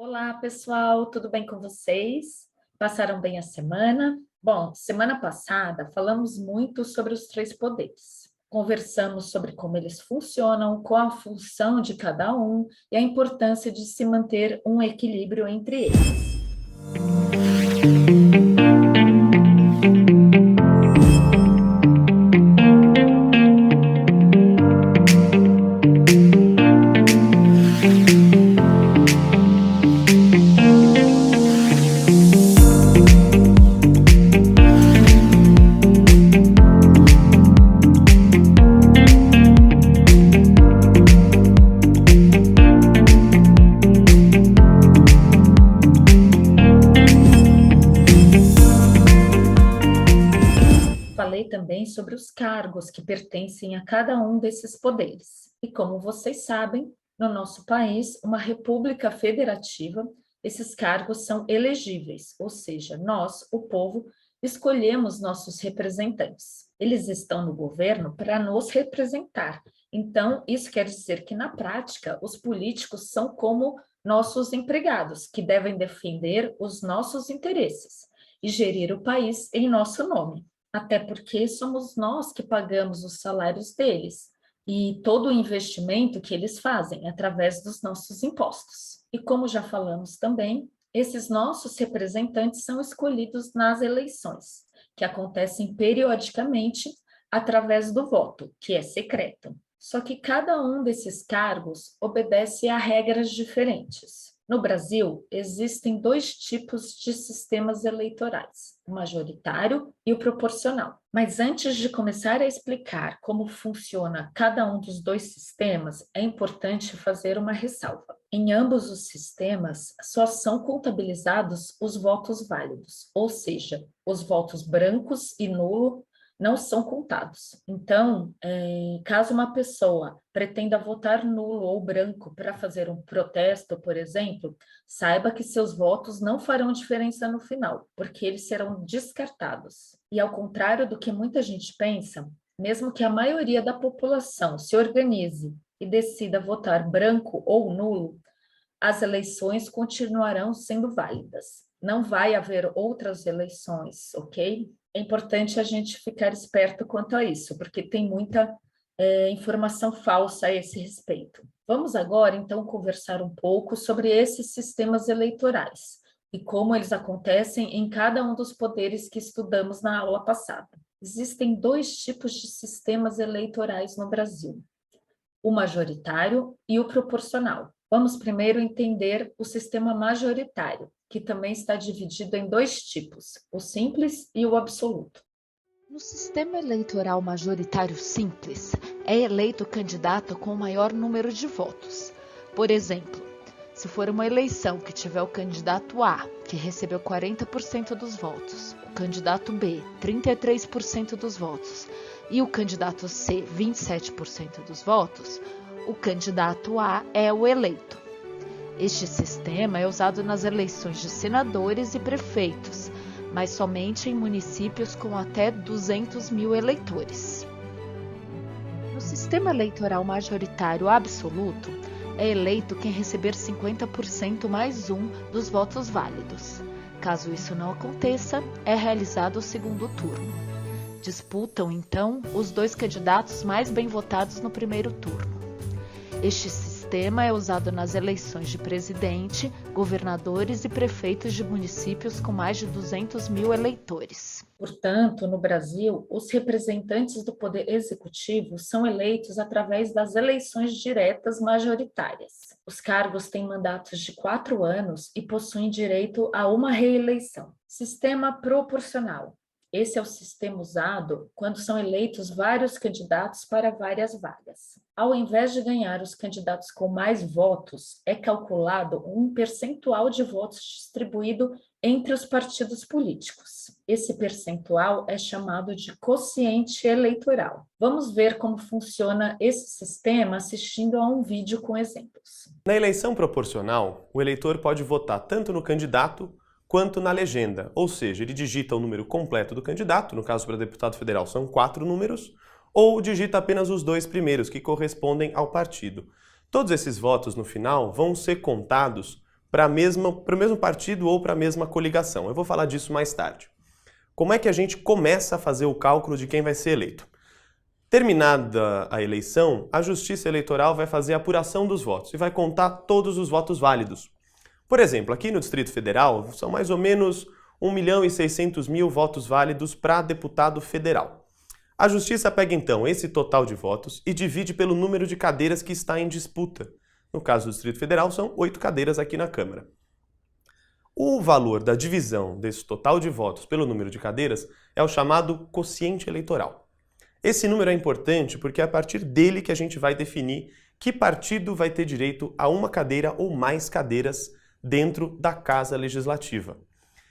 Olá, pessoal, tudo bem com vocês? Passaram bem a semana? Bom, semana passada falamos muito sobre os três poderes. Conversamos sobre como eles funcionam, qual a função de cada um e a importância de se manter um equilíbrio entre eles. Falei também sobre os cargos que pertencem a cada um desses poderes. E como vocês sabem, no nosso país, uma república federativa, esses cargos são elegíveis, ou seja, nós, o povo, escolhemos nossos representantes. Eles estão no governo para nos representar. Então, isso quer dizer que, na prática, os políticos são como nossos empregados, que devem defender os nossos interesses e gerir o país em nosso nome. Até porque somos nós que pagamos os salários deles e todo o investimento que eles fazem através dos nossos impostos. E como já falamos também, esses nossos representantes são escolhidos nas eleições, que acontecem periodicamente através do voto, que é secreto. Só que cada um desses cargos obedece a regras diferentes. No Brasil, existem dois tipos de sistemas eleitorais, o majoritário e o proporcional. Mas antes de começar a explicar como funciona cada um dos dois sistemas, é importante fazer uma ressalva. Em ambos os sistemas, só são contabilizados os votos válidos, ou seja, os votos brancos e nulo não são contados. Então, caso uma pessoa pretenda votar nulo ou branco para fazer um protesto, por exemplo, saiba que seus votos não farão diferença no final, porque eles serão descartados. E ao contrário do que muita gente pensa, mesmo que a maioria da população se organize e decida votar branco ou nulo, as eleições continuarão sendo válidas. Não vai haver outras eleições, ok? É importante a gente ficar esperto quanto a isso, porque tem muita informação falsa a esse respeito. Vamos agora, então, conversar um pouco sobre esses sistemas eleitorais e como eles acontecem em cada um dos poderes que estudamos na aula passada. Existem dois tipos de sistemas eleitorais no Brasil: o majoritário e o proporcional. Vamos primeiro entender o sistema majoritário, que também está dividido em dois tipos, o simples e o absoluto. No sistema eleitoral majoritário simples, é eleito o candidato com o maior número de votos. Por exemplo, se for uma eleição que tiver o candidato A, que recebeu 40% dos votos, o candidato B, 33% dos votos, e o candidato C, 27% dos votos, o candidato A é o eleito. Este sistema é usado nas eleições de senadores e prefeitos, mas somente em municípios com até 200 mil eleitores. No sistema eleitoral majoritário absoluto, é eleito quem receber 50% mais um dos votos válidos. Caso isso não aconteça, é realizado o segundo turno. Disputam, então, os dois candidatos mais bem votados no primeiro turno. Este sistema é usado nas eleições de presidente, governadores e prefeitos de municípios com mais de 200 mil eleitores. Portanto, no Brasil, os representantes do Poder Executivo são eleitos através das eleições diretas majoritárias. Os cargos têm mandatos de 4 anos e possuem direito a uma reeleição. Sistema proporcional. Esse é o sistema usado quando são eleitos vários candidatos para várias vagas. Ao invés de ganhar os candidatos com mais votos, é calculado um percentual de votos distribuído entre os partidos políticos. Esse percentual é chamado de quociente eleitoral. Vamos ver como funciona esse sistema assistindo a um vídeo com exemplos. Na eleição proporcional, o eleitor pode votar tanto no candidato quanto na legenda, ou seja, ele digita o número completo do candidato, no caso para deputado federal são 4 números, ou digita apenas os 2 primeiros, que correspondem ao partido. Todos esses votos, no final, vão ser contados para o mesmo partido ou para a mesma coligação. Eu vou falar disso mais tarde. Como é que a gente começa a fazer o cálculo de quem vai ser eleito? Terminada a eleição, a Justiça Eleitoral vai fazer a apuração dos votos e vai contar todos os votos válidos. Por exemplo, aqui no Distrito Federal, são mais ou menos 1.600.000 votos válidos para deputado federal. A Justiça pega então esse total de votos e divide pelo número de cadeiras que está em disputa. No caso do Distrito Federal, são 8 cadeiras aqui na Câmara. O valor da divisão desse total de votos pelo número de cadeiras é o chamado quociente eleitoral. Esse número é importante porque é a partir dele que a gente vai definir que partido vai ter direito a uma cadeira ou mais cadeiras dentro da Casa Legislativa.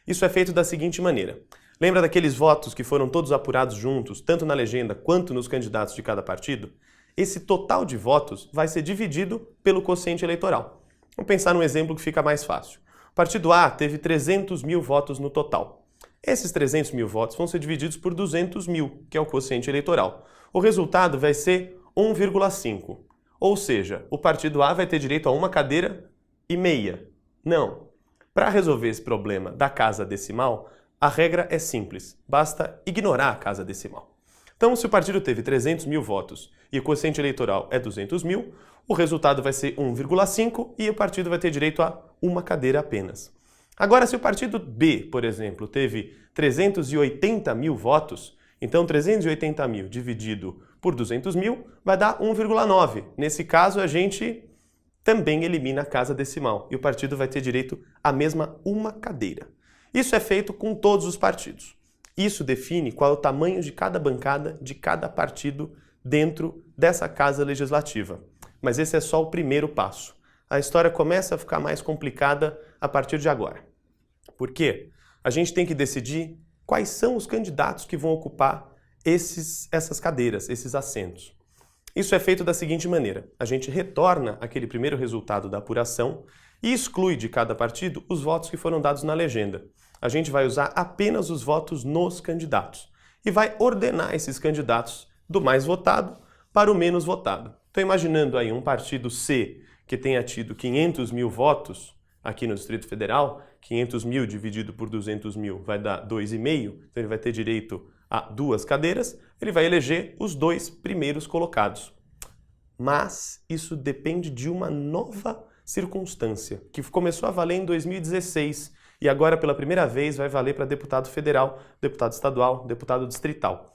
Isso é feito da seguinte maneira. Lembra daqueles votos que foram todos apurados juntos, tanto na legenda quanto nos candidatos de cada partido? Esse total de votos vai ser dividido pelo quociente eleitoral. Vamos pensar num exemplo que fica mais fácil. O partido A teve 300.000 votos no total. Esses 300.000 votos vão ser divididos por 200.000, que é o quociente eleitoral. O resultado vai ser 1,5. Ou seja, o partido A vai ter direito a uma cadeira e meia. Não. Para resolver esse problema da casa decimal, a regra é simples. Basta ignorar a casa decimal. Então, se o partido teve 300.000 votos e o quociente eleitoral é 200.000, o resultado vai ser 1,5 e o partido vai ter direito a uma cadeira apenas. Agora, se o partido B, por exemplo, teve 380.000 votos, então 380.000 dividido por 200.000 vai dar 1,9. Nesse caso, a gente também elimina a casa decimal e o partido vai ter direito à mesma uma cadeira. Isso é feito com todos os partidos. Isso define qual é o tamanho de cada bancada de cada partido dentro dessa Casa Legislativa. Mas esse é só o primeiro passo. A história começa a ficar mais complicada a partir de agora. Por quê? A gente tem que decidir quais são os candidatos que vão ocupar essas cadeiras, esses assentos. Isso é feito da seguinte maneira. A gente retorna aquele primeiro resultado da apuração e exclui de cada partido os votos que foram dados na legenda. A gente vai usar apenas os votos nos candidatos e vai ordenar esses candidatos do mais votado para o menos votado. Estou imaginando aí um partido C que tenha tido 500.000 votos aqui no Distrito Federal, 500.000 dividido por 200.000 vai dar 2,5, então ele vai ter direito a 2 cadeiras, ele vai eleger os 2 primeiros colocados. Mas isso depende de uma nova circunstância, que começou a valer em 2016 e agora pela primeira vez vai valer para deputado federal, deputado estadual, deputado distrital.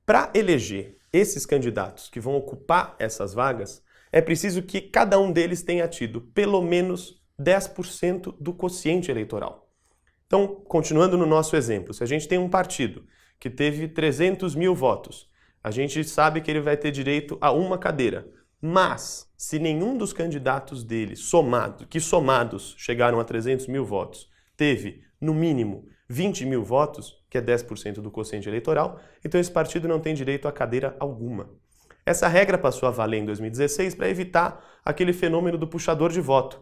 Para eleger esses candidatos que vão ocupar essas vagas, é preciso que cada um deles tenha tido pelo menos 10% do quociente eleitoral. Então, continuando no nosso exemplo, se a gente tem um partido que teve 300.000 votos, a gente sabe que ele vai ter direito a uma cadeira, mas se nenhum dos candidatos dele somados chegaram a 300.000 votos, teve no mínimo 20.000 votos, que é 10% do quociente eleitoral, então esse partido não tem direito a cadeira alguma. Essa regra passou a valer em 2016 para evitar aquele fenômeno do puxador de voto.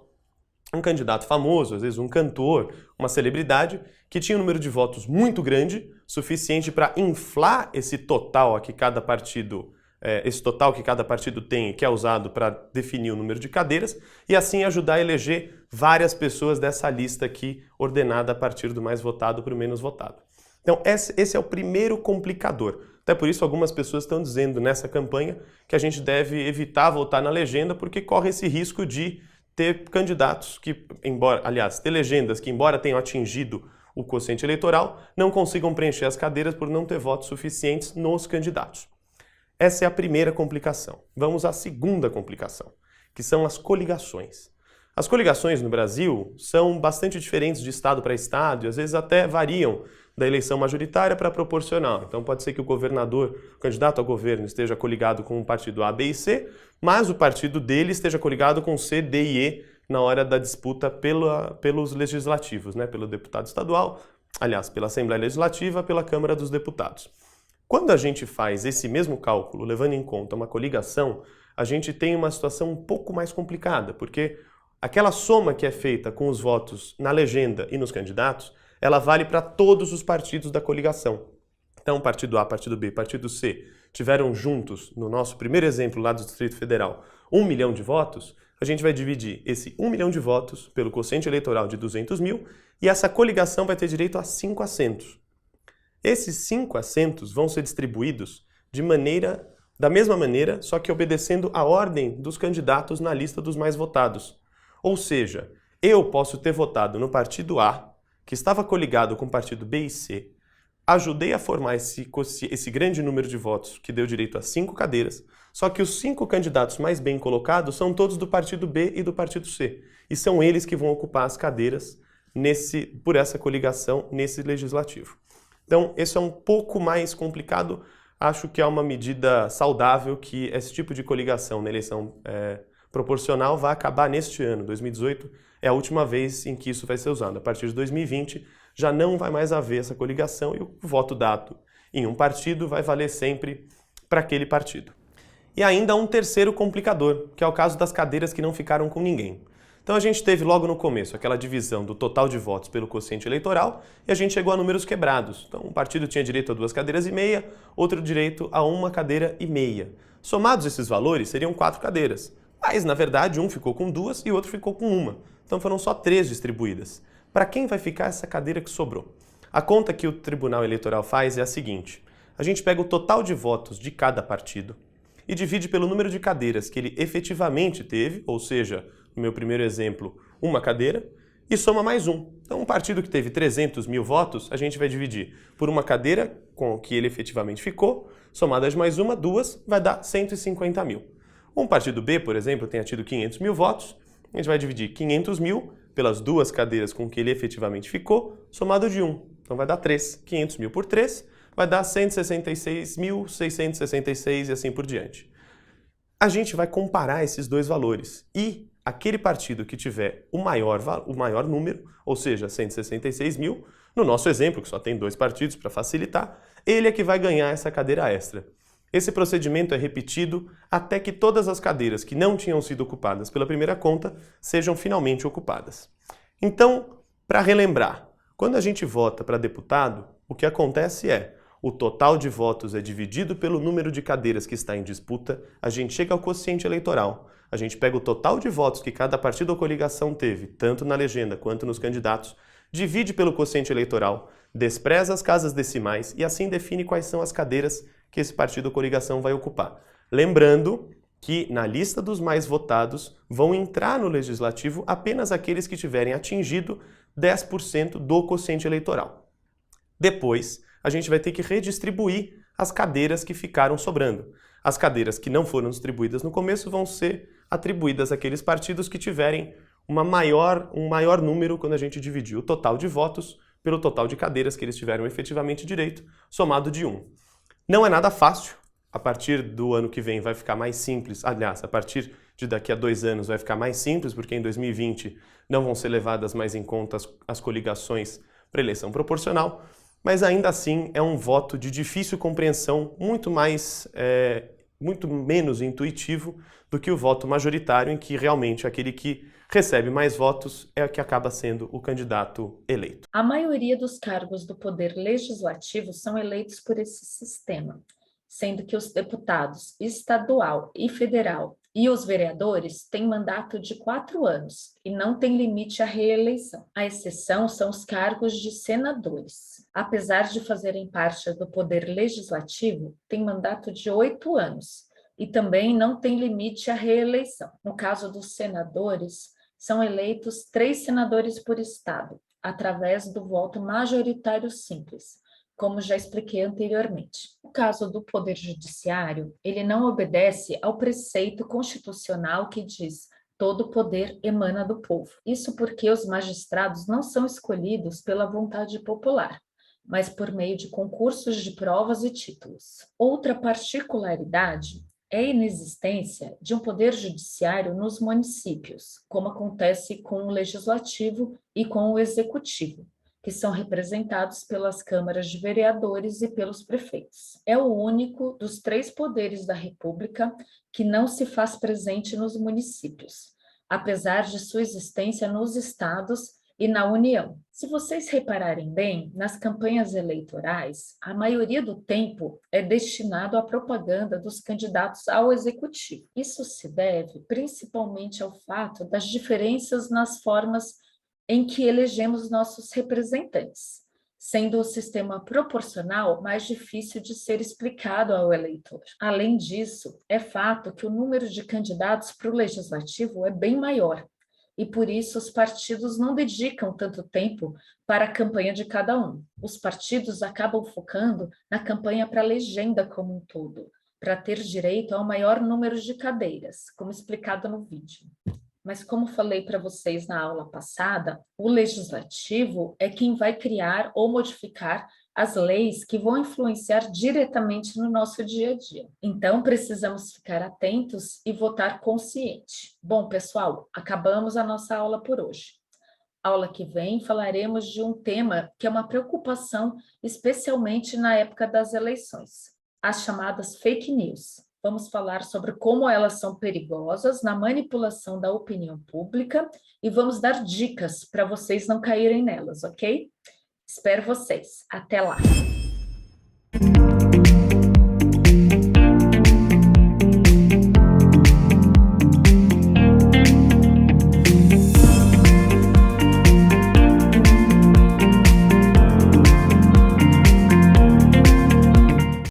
Um candidato famoso, às vezes um cantor, uma celebridade, que tinha um número de votos muito grande, suficiente para inflar esse total que cada partido tem, que é usado para definir o número de cadeiras, e assim ajudar a eleger várias pessoas dessa lista aqui, ordenada a partir do mais votado para o menos votado. Então, esse é o primeiro complicador. Até por isso, algumas pessoas estão dizendo nessa campanha que a gente deve evitar votar na legenda, porque corre esse risco de ter candidatos ter legendas que, embora tenham atingido o quociente eleitoral, não consigam preencher as cadeiras por não ter votos suficientes nos candidatos. Essa é a primeira complicação. Vamos à segunda complicação, que são as coligações. As coligações no Brasil são bastante diferentes de estado para estado e às vezes até variam da eleição majoritária para proporcional. Então pode ser que o candidato ao governo esteja coligado com o partido A, B e C, mas o partido dele esteja coligado com C, D e E na hora da disputa pelos legislativos, pelo deputado estadual, pela Assembleia Legislativa, pela Câmara dos Deputados. Quando a gente faz esse mesmo cálculo, levando em conta uma coligação, a gente tem uma situação um pouco mais complicada, porque aquela soma que é feita com os votos na legenda e nos candidatos, ela vale para todos os partidos da coligação. Então, partido A, partido B, partido C tiveram juntos, no nosso primeiro exemplo lá do Distrito Federal, 1 milhão de votos, a gente vai dividir esse 1 milhão de votos pelo quociente eleitoral de 200 mil e essa coligação vai ter direito a 5 assentos. Esses 5 assentos vão ser distribuídos da mesma maneira, só que obedecendo a ordem dos candidatos na lista dos mais votados. Ou seja, eu posso ter votado no partido A, que estava coligado com o partido B e C, ajudei a formar esse grande número de votos que deu direito a 5 cadeiras, só que os 5 candidatos mais bem colocados são todos do partido B e do partido C, e são eles que vão ocupar as cadeiras por essa coligação nesse legislativo. Então, esse é um pouco mais complicado. Acho que é uma medida saudável que esse tipo de coligação na eleição proporcional vai acabar neste ano. 2018 é a última vez em que isso vai ser usado. A partir de 2020 já não vai mais haver essa coligação e o voto dado em um partido vai valer sempre para aquele partido. E ainda um terceiro complicador, que é o caso das cadeiras que não ficaram com ninguém. Então a gente teve logo no começo aquela divisão do total de votos pelo quociente eleitoral e a gente chegou a números quebrados. Então um partido tinha direito a 2 cadeiras e meia, outro direito a 1 cadeira e meia. Somados esses valores seriam 4 cadeiras, mas na verdade um ficou com 2 e o outro ficou com 1. Então foram só 3 distribuídas. Para quem vai ficar essa cadeira que sobrou? A conta que o Tribunal Eleitoral faz é a seguinte: a gente pega o total de votos de cada partido e divide pelo número de cadeiras que ele efetivamente teve, ou seja, no meu primeiro exemplo, 1 cadeira, e soma mais 1. Então, um partido que teve 300 mil votos, a gente vai dividir por 1 cadeira com que ele efetivamente ficou, somadas mais 1, 2, vai dar 150 mil. Um partido B, por exemplo, tenha tido 500 mil votos, a gente vai dividir 500 mil pelas 2 cadeiras com que ele efetivamente ficou, somado de 1. Então vai dar 3. 500 mil por 3 vai dar 166.666 e assim por diante. A gente vai comparar esses dois valores e aquele partido que tiver o maior número, ou seja, 166 mil, no nosso exemplo, que só tem 2 partidos para facilitar, ele é que vai ganhar essa cadeira extra. Esse procedimento é repetido até que todas as cadeiras que não tinham sido ocupadas pela primeira conta sejam finalmente ocupadas. Então, para relembrar, quando a gente vota para deputado, o que acontece é o total de votos é dividido pelo número de cadeiras que está em disputa, a gente chega ao quociente eleitoral, a gente pega o total de votos que cada partido ou coligação teve, tanto na legenda quanto nos candidatos, divide pelo quociente eleitoral, despreza as casas decimais e assim define quais são as cadeiras que esse partido ou coligação vai ocupar. Lembrando que na lista dos mais votados vão entrar no legislativo apenas aqueles que tiverem atingido 10% do quociente eleitoral. Depois, a gente vai ter que redistribuir as cadeiras que ficaram sobrando. As cadeiras que não foram distribuídas no começo vão ser atribuídas àqueles partidos que tiverem um maior número quando a gente dividir o total de votos pelo total de cadeiras que eles tiveram efetivamente direito, somado de 1. Não é nada fácil. A partir do ano que vem vai ficar mais simples. Aliás, a partir de daqui a 2 anos vai ficar mais simples, porque em 2020 não vão ser levadas mais em conta as coligações para eleição proporcional, mas ainda assim é um voto de difícil compreensão, muito menos intuitivo do que o voto majoritário, em que realmente aquele que recebe mais votos é o que acaba sendo o candidato eleito. A maioria dos cargos do Poder Legislativo são eleitos por esse sistema, sendo que os deputados estadual e federal e os vereadores têm mandato de 4 anos e não tem limite à reeleição. A exceção são os cargos de senadores. Apesar de fazerem parte do Poder Legislativo, têm mandato de 8 anos e também não tem limite à reeleição. No caso dos senadores, são eleitos 3 senadores por estado, através do voto majoritário simples, como já expliquei anteriormente. No caso do Poder Judiciário, ele não obedece ao preceito constitucional que diz: todo poder emana do povo. Isso porque os magistrados não são escolhidos pela vontade popular, mas por meio de concursos de provas e títulos. Outra particularidade é a inexistência de um poder judiciário nos municípios, como acontece com o legislativo e com o executivo, que são representados pelas câmaras de vereadores e pelos prefeitos. É o único dos 3 poderes da República que não se faz presente nos municípios, apesar de sua existência nos estados e na União. Se vocês repararem bem, nas campanhas eleitorais, a maioria do tempo é destinado à propaganda dos candidatos ao executivo. Isso se deve principalmente ao fato das diferenças nas formas em que elegemos nossos representantes, sendo o sistema proporcional mais difícil de ser explicado ao eleitor. Além disso, é fato que o número de candidatos para o legislativo é bem maior, e por isso os partidos não dedicam tanto tempo para a campanha de cada um. Os partidos acabam focando na campanha para a legenda como um todo, para ter direito ao maior número de cadeiras, como explicado no vídeo. Mas como falei para vocês na aula passada, o legislativo é quem vai criar ou modificar as leis que vão influenciar diretamente no nosso dia a dia. Então, precisamos ficar atentos e votar consciente. Bom, pessoal, acabamos a nossa aula por hoje. Aula que vem falaremos de um tema que é uma preocupação, especialmente na época das eleições, as chamadas fake news. Vamos falar sobre como elas são perigosas na manipulação da opinião pública e vamos dar dicas para vocês não caírem nelas, ok? Espero vocês. Até lá!